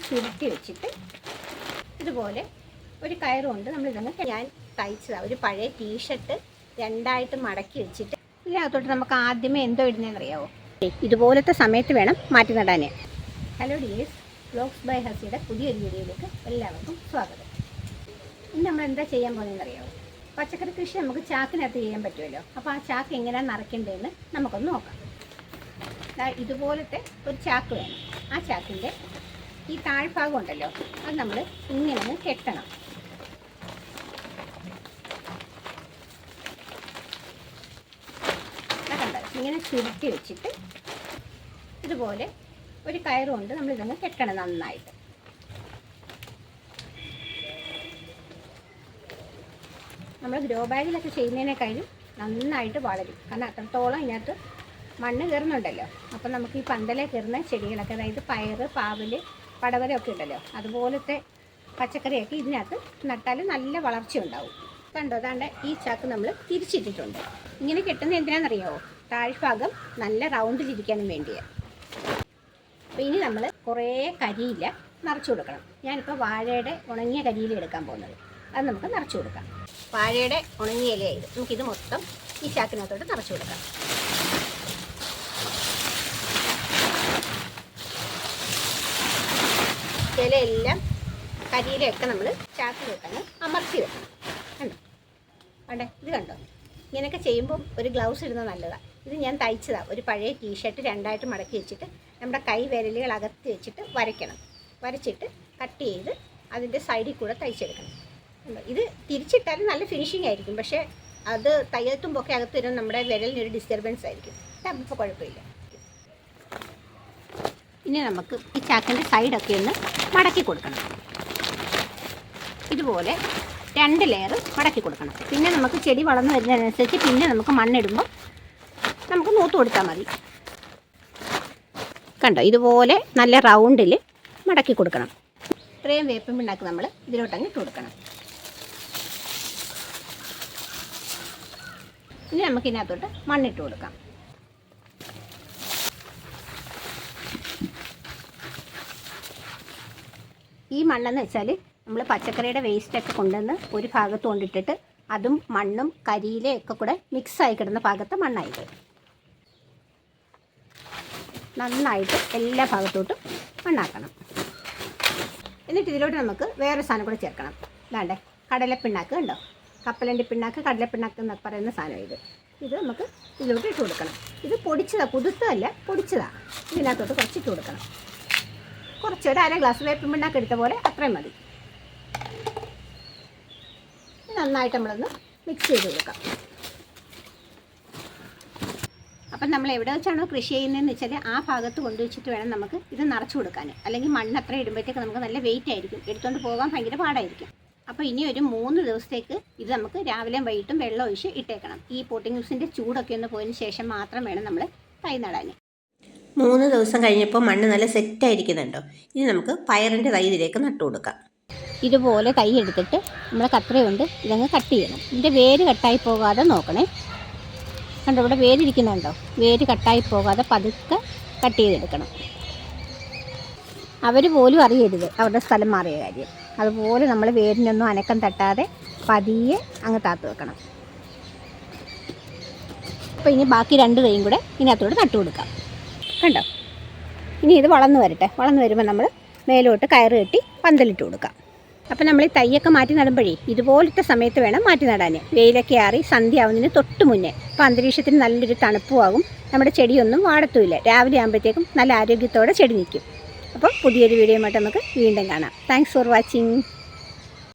ചുരുട്ടി വെച്ചിട്ട് ഇതുപോലെ ഒരു കയറുകൊണ്ട് നമ്മളിതങ്ങ് ഞാൻ തയ്ച്ചതാണ്. ഒരു പഴയ ടീഷർട്ട് രണ്ടായിട്ട് മടക്കി വെച്ചിട്ട് ഇതിനകത്തോട്ട് നമുക്ക് ആദ്യമേ എന്തോ ഇടുന്നതെന്ന് അറിയാമോ? ഇതുപോലത്തെ സമയത്ത് വേണം മാറ്റി നടാൻ. ഹലോ ഡിയേഴ്സ്, വ്ലോഗ്സ് ബൈ ഹസിയുടെ പുതിയൊരു വീഡിയോയിലേക്ക് എല്ലാവർക്കും സ്വാഗതം. ഇന്ന് നമ്മൾ എന്താ ചെയ്യാൻ പോകുന്നതെന്ന് അറിയാമോ? പച്ചക്കറി കൃഷി നമുക്ക് ചാക്കിനകത്ത് ചെയ്യാൻ പറ്റുമല്ലോ. അപ്പോൾ ആ ചാക്ക് എങ്ങനെയാണ് നിറയ്ക്കേണ്ടതെന്ന് നമുക്കൊന്ന് നോക്കാം. ഇതുപോലത്തെ ഒരു ചാക്ക് വേണം. ആ ചാക്കിൻ്റെ ഈ താഴ്ഭാഗം ഉണ്ടല്ലോ, അത് നമ്മൾ ഇങ്ങനെ ഒന്ന് കെട്ടണം. കണ്ടോ, ഇങ്ങനെ ചുരുട്ടി വെച്ചിട്ട് ഇതുപോലെ ഒരു കയറുകൊണ്ട് നമ്മളിതൊന്ന് കെട്ടണം നന്നായിട്ട്. നമ്മൾ ഗ്രോ ബാഗിലൊക്കെ ചെയ്യുന്നതിനേക്കാളും നന്നായിട്ട് വളരും. കാരണം അത്രത്തോളം ഇതിനകത്ത് മണ്ണ് കയറുന്നുണ്ടല്ലോ. അപ്പം നമുക്ക് ഈ പന്തലേ കയറുന്ന ചെടികളൊക്കെ, അതായത് പയറ്, പാവല്, പടവലൊക്കെ ഉണ്ടല്ലോ, അതുപോലത്തെ പച്ചക്കറിയൊക്കെ ഇതിനകത്ത് നട്ടാൽ നല്ല വളർച്ച ഉണ്ടാവും. കണ്ടോ, അതാണ്ട് ഈ ചാക്ക് നമ്മൾ തിരിച്ചിട്ടിട്ടുണ്ട്. ഇങ്ങനെ കെട്ടുന്നത് എന്തിനാണെന്നറിയാമോ? താഴ്ഭാഗം നല്ല റൗണ്ടിലിരിക്കാനും വേണ്ടിയാണ്. അപ്പോൾ ഇനി നമ്മൾ കുറേ കരിയില നിറച്ച് കൊടുക്കണം. ഞാനിപ്പോൾ വാഴയുടെ ഉണങ്ങിയ കരിയില എടുക്കാൻ പോകുന്നത്. അത് നമുക്ക് നിറച്ച് കൊടുക്കാം. വാഴയുടെ ഉണങ്ങിയ ഇലയായത് നമുക്കിത് മൊത്തം ഈ ചാക്കിനകത്തോട്ട് നിറച്ച് കൊടുക്കാം. ഇലയെല്ലാം കരിയിലയൊക്കെ നമ്മൾ ചാക്കിലിട്ടങ്ങ് അമർത്തി വെക്കണം. കണ്ടോ, വേണ്ടേ? ഇത് കണ്ടോ, ഇങ്ങനെയൊക്കെ ചെയ്യുമ്പോൾ ഒരു ഗ്ലൗസ് ഇടുന്നത് നല്ലതാണ്. ഇത് ഞാൻ തയ്ച്ചതാണ്. ഒരു പഴയ ടീഷർട്ട് രണ്ടായിട്ട് മടക്കി വെച്ചിട്ട് നമ്മുടെ കൈ വിരലുകൾ അകത്ത് വെച്ചിട്ട് വരയ്ക്കണം. വരച്ചിട്ട് കട്ട് ചെയ്ത് അതിൻ്റെ സൈഡിൽ കൂടെ തയ്ച്ചെടുക്കണം. ഇത് തിരിച്ചിട്ടാലും നല്ല ഫിനിഷിംഗ് ആയിരിക്കും. പക്ഷേ അത് തയ്യത്തുമ്പൊക്കെ അകത്ത് വരുമ്പോൾ നമ്മുടെ വിരലിനൊരു ഡിസ്റ്റർബൻസ് ആയിരിക്കും. അപ്പോൾ കുഴപ്പമില്ല. ഇനി നമുക്ക് ഈ ചാക്കിൻ്റെ സൈഡൊക്കെ ഒന്ന് മടക്കി കൊടുക്കണം. ഇതുപോലെ 2 ലെയർ മടക്കി കൊടുക്കണം. പിന്നെ നമുക്ക് ചെടി വളർന്നു വരുന്നതിനനുസരിച്ച് പിന്നെ നമുക്ക് മണ്ണിടുമ്പോൾ നമുക്ക് നൂത്ത് കൊടുത്താൽ മതി. കണ്ടോ, ഇതുപോലെ നല്ല റൗണ്ടിൽ മടക്കി കൊടുക്കണം. ഇത്രയും വേപ്പിൻ പിണ്ണാക്ക് നമ്മൾ ഇതിലോട്ടങ്ങ് ഇട്ട് കൊടുക്കണം. ഇനി നമുക്ക് ഇതിനകത്തോട്ട് മണ്ണിട്ട് കൊടുക്കാം. ഈ മണ്ണെന്ന് വെച്ചാൽ നമ്മൾ പച്ചക്കറിയുടെ വേസ്റ്റൊക്കെ കൊണ്ടുവന്ന് ഒരു ഭാഗത്ത് കൊണ്ടിട്ടിട്ട് അതും മണ്ണും കരിയിലയൊക്കെ കൂടെ മിക്സായി കിടന്ന ഭാഗത്ത് മണ്ണായിട്ട് നന്നായിട്ട് എല്ലാ ഭാഗത്തോട്ടും മണ്ണാക്കണം. എന്നിട്ട് ഇതിലോട്ട് നമുക്ക് വേറെ സാധനം കൂടെ ചേർക്കണം. ഇതാണ്ടേ കടലപ്പിണ്ണാക്ക് കണ്ടോ, കപ്പലണ്ടി പിണ്ണാക്ക്, കടലപ്പിണ്ണാക്ക് എന്നൊക്കെ പറയുന്ന സാധനം ഇത് നമുക്ക് ഇതിലോട്ട് ഇട്ട് കൊടുക്കണം. ഇത് പൊടിച്ചതാണ്, പുതുത്തതല്ല, പൊടിച്ചതാണ്. ഇതിനകത്തോട്ട് കുറച്ച് ഇട്ട് കൊടുക്കണം. കുറച്ച് ഒരു 1/2 ഗ്ലാസ് വേപ്പിൻ പിണ്ണാക്ക് എടുത്ത പോലെ അത്രയും മതി. നന്നായിട്ട് നമ്മളൊന്ന് മിക്സ് ചെയ്ത് കൊടുക്കാം. അപ്പം നമ്മൾ എവിടെ വെച്ചാണോ കൃഷി ചെയ്യുന്നതെന്ന് വെച്ചാൽ ആ ഭാഗത്ത് കൊണ്ടുവച്ചിട്ട് വേണം നമുക്ക് ഇത് നിറച്ച് കൊടുക്കാൻ. അല്ലെങ്കിൽ മണ്ണ് അത്ര ഇടുമ്പോഴത്തേക്ക് നമുക്ക് നല്ല വെയിറ്റ് ആയിരിക്കും, എടുത്തുകൊണ്ട് പോകാൻ ഭയങ്കര പാടായിരിക്കും. അപ്പോൾ ഇനി ഒരു 3 ദിവസത്തേക്ക് ഇത് നമുക്ക് രാവിലെയും വൈകിട്ടും വെള്ളം ഒഴിച്ച് ഇട്ടേക്കണം. ഈ പോട്ടിംഗ് മിക്സിൻ്റെ ചൂടൊക്കെ ഒന്ന് പോയതിന് ശേഷം മാത്രം വേണം നമ്മൾ തൈ നടാൻ. 3 ദിവസം കഴിഞ്ഞപ്പോൾ മണ്ണ് നല്ല സെറ്റായിരിക്കുന്നുണ്ടോ. ഇനി നമുക്ക് പയറിൻ്റെ തൈ ഇതിലേക്ക് നട്ടു കൊടുക്കാം. ഇതുപോലെ തൈ എടുത്തിട്ട് നമ്മൾ കത്രയുണ്ട് ഇതങ്ങ് കട്ട് ചെയ്യണം. ഇതിൻ്റെ വേര് കട്ടായി പോകാതെ നോക്കണേ. കണ്ടോ, ഇവിടെ വേരിരിക്കുന്നുണ്ടോ? വേര് കട്ടായി പോകാതെ പതുക്കെ കട്ട് ചെയ്തെടുക്കണം. അവർ പോലും അറിയരുത് അവരുടെ സ്ഥലം മാറിയ കാര്യം. അതുപോലെ നമ്മൾ വേരിനൊന്നും അനക്കം തട്ടാതെ പതിയെ അങ്ങ് താത്ത് വെക്കണം. അപ്പോൾ ഇനി ബാക്കി 2 തൈയും കൂടെ ഇതിനകത്തോട് നട്ടു കൊടുക്കാം. കണ്ടോ, ഇനി ഇത് വളർന്നു വരട്ടെ. വളർന്നു വരുമ്പോൾ നമ്മൾ മേലോട്ട് കയറ് കെട്ടി പന്തലിട്ട് കൊടുക്കാം. അപ്പം നമ്മൾ ഈ തൈയൊക്കെ മാറ്റി നടുമ്പോഴേ ഇതുപോലത്തെ സമയത്ത് വേണം മാറ്റി നടാൻ. വെയിലൊക്കെ ആറി സന്ധ്യ ആവുന്നതിന് തൊട്ട് മുന്നേ. അപ്പോൾ അന്തരീക്ഷത്തിന് നല്ലൊരു തണുപ്പുമാകും, നമ്മുടെ ചെടിയൊന്നും വാടത്തുമില്ല. രാവിലെ ആകുമ്പോഴത്തേക്കും നല്ല ആരോഗ്യത്തോടെ ചെടി നിൽക്കും. അപ്പോൾ പുതിയൊരു വീഡിയോയുമായിട്ട് നമുക്ക് വീണ്ടും കാണാം. Thanks for watching.